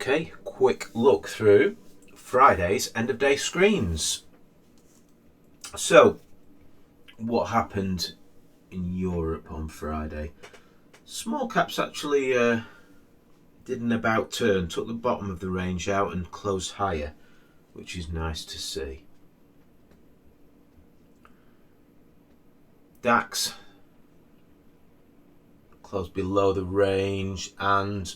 Okay, quick look through Friday's end of day screens. So, what happened in Europe on Friday? Small caps actually did an about turn, took the bottom of the range out and closed higher, which is nice to see. DAX closed below the range, and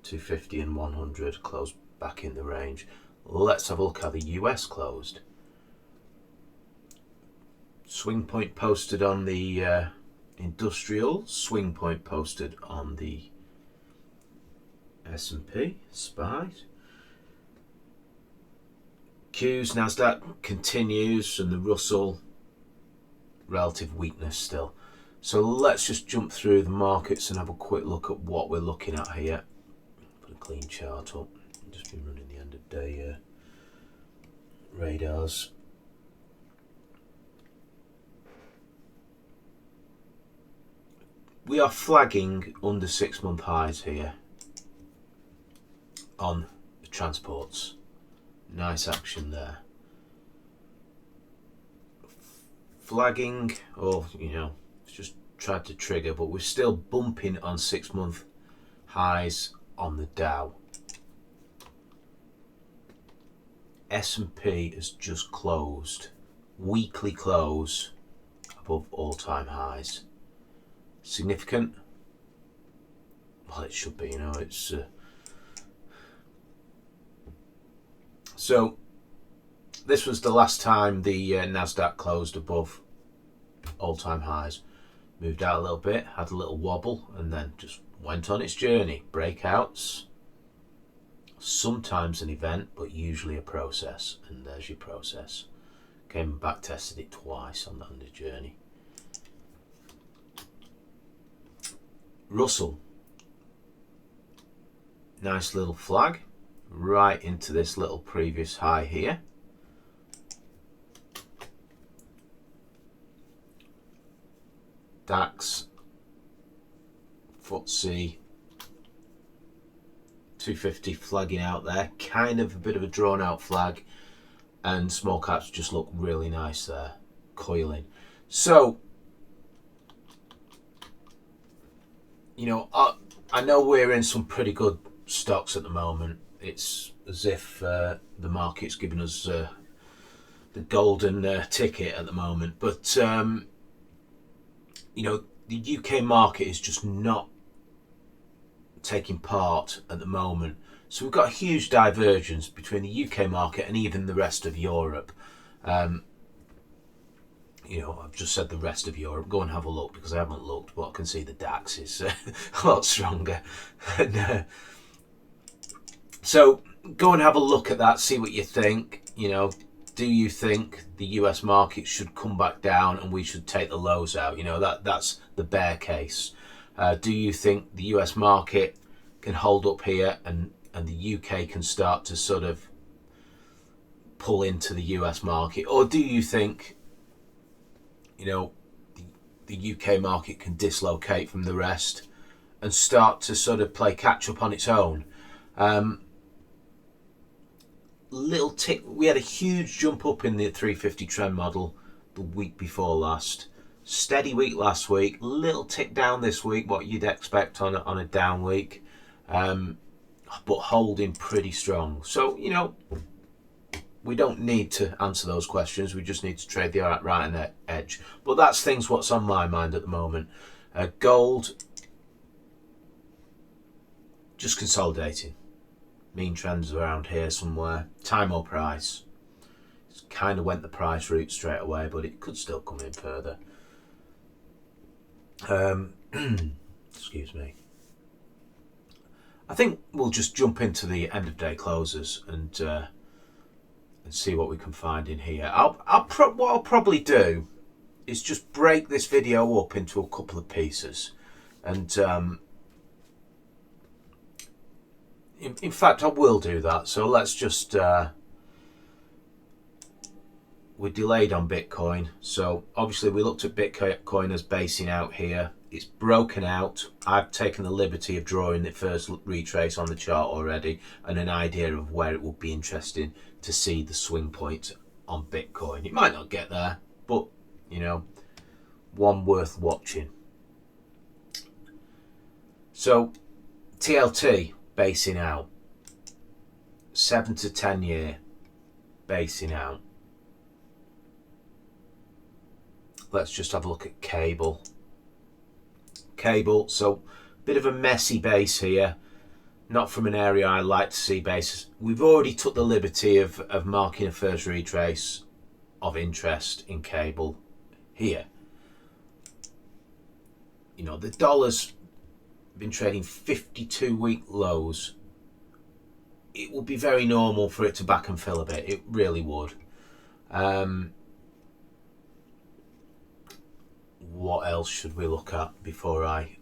250 and 100 closed back in the range. Let's have a look how the US closed. Swing point posted on the industrial, swing point posted on the S&P, SPY. Qs, Nasdaq continues, and the Russell, relative weakness still. So let's just jump through the markets and have a quick look at what we're looking at here. Put a clean chart up. I've just been running the end of day radars. We are flagging under 6-month highs here on the transports. Nice action there. Flagging, or it's just tried to trigger, but we're still bumping on 6-month highs on the Dow. S&P has just closed, weekly close above all-time highs. Significant? Well, it should be, it's so this was the last time the Nasdaq closed above all-time highs. Moved out a little bit, had a little wobble, and then just went on its journey. Breakouts, sometimes an event, but usually a process. And there's your process. Came and back tested it twice on the journey. Russell, nice little flag right into this little previous high here. DAX, FTSE, 250 flagging out there, kind of a bit of a drawn out flag, and small caps just look really nice there, coiling. So, I know we're in some pretty good stocks at the moment. It's as if the market's giving us the golden ticket at the moment, but the UK market is just not taking part at the moment. So we've got a huge divergence between the UK market and even the rest of Europe. I've just said the rest of Europe. Go and have a look, because I haven't looked, but I can see the DAX is a lot stronger. So go and have a look at that, see what you think. Do you think the US market should come back down and we should take the lows out? That's the bear case. Do you think the US market can hold up here and the UK can start to sort of pull into the US market? Or do you think, the UK market can dislocate from the rest and start to sort of play catch up on its own? Little tick, we had a huge jump up in the 350 trend model the week before last. Steady week last week, little tick down this week, what you'd expect on a down week, but holding pretty strong. So we don't need to answer those questions. We just need to trade the right and edge. But that's what's on my mind at the moment. Gold, just consolidating. Mean trends around here somewhere. Time or price. It's kind of went the price route straight away, but it could still come in further. Excuse me. I think we'll just jump into the end of day closes and see what we can find in here. What I'll probably do is just break this video up into a couple of pieces, and in fact I will do that. So let's just we're delayed on Bitcoin, so obviously we looked at Bitcoin as basing out here It's broken out. I've taken the liberty of drawing the first retrace on the chart already, and an idea of where it would be interesting to see the swing point on Bitcoin. It might not get there, but you know, one worth watching. So TLT basing out, 7 to 10 year basing out. Let's just have a look at cable. So bit of a messy base here, not from an area I like to see bases. We've already took the liberty of marking a first retrace of interest in cable here. You know, the dollar's been trading 52-week lows. It would be very normal for it to back and fill a bit. It really would. What else should we look at before I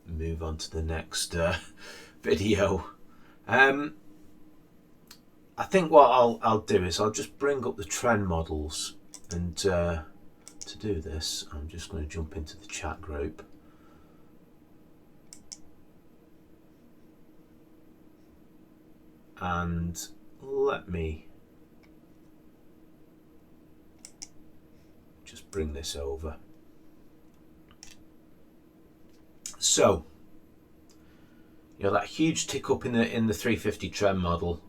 move on to the next video? I think what I'll do is I'll just bring up the trend models, and to do this I'm just going to jump into the chat group. And let me just bring this over. So, you know, that huge tick up in the 350 trend model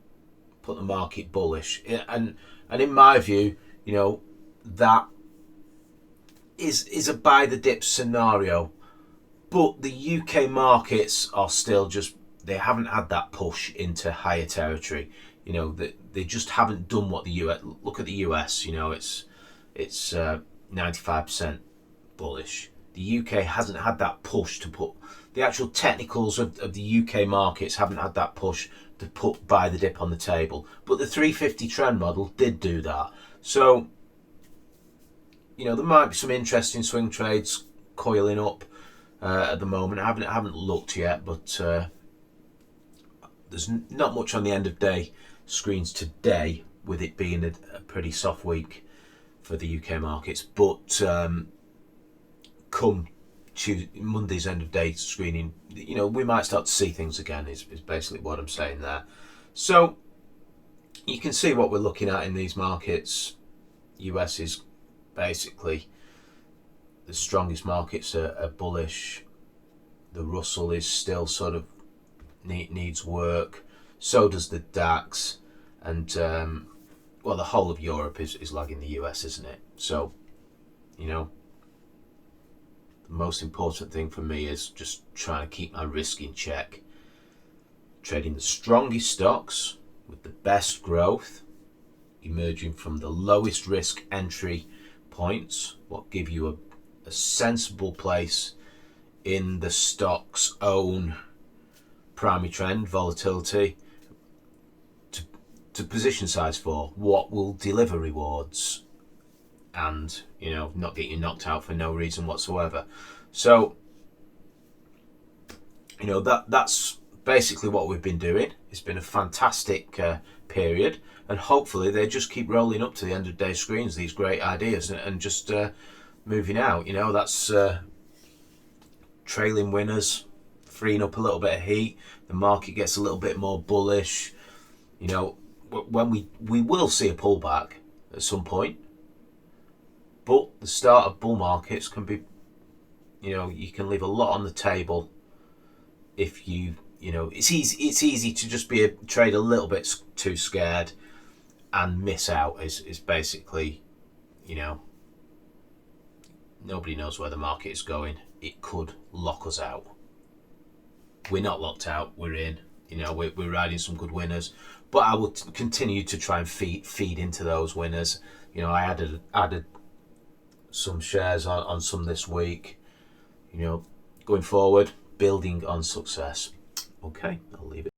put the market bullish, and in my view, you know, that is a buy the dip scenario. But the UK markets are still just, they haven't had that push into higher territory. You know, they just haven't done what the US. Look at the US. You know, it's 95% bullish. The UK hasn't had that push to put the actual technicals of the UK markets haven't had that push to put buy the dip on the table. But the 350 trend model did do that. So, you know, there might be some interesting swing trades coiling up at the moment. I haven't looked yet, but there's not much on the end of day screens today, with it being a pretty soft week for the UK markets. But come Monday's end of day screening, you know, we might start to see things again, is basically what I'm saying there. So you can see what we're looking at in these markets. US is basically the strongest markets are bullish. The Russell is still sort of needs work. So does the DAX, and well, the whole of Europe is lagging the US, isn't it? So, you know, the most important thing for me is just trying to keep my risk in check. Trading the strongest stocks with the best growth, emerging from the lowest risk entry points, what give you a sensible place in the stock's own primary trend, volatility, to position size for what will deliver rewards, and, you know, not get you knocked out for no reason whatsoever. So, you know, that's basically what we've been doing. It's been a fantastic period, and hopefully they just keep rolling up to the end of day screens, these great ideas, and just moving out. You know, that's trailing winners, freeing up a little bit of heat. The market gets a little bit more bullish. You know, when we will see a pullback at some point, but the start of bull markets can be, you know, you can leave a lot on the table if you know, it's easy to just trade a little bit too scared and miss out. Is basically, you know, nobody knows where the market is going. It could lock us out. We're not locked out. We're in. You know, we're riding some good winners, but I will continue to try and feed into those winners. You know, I added some shares on some this week. You know, going forward, building on success. Okay, I'll leave it.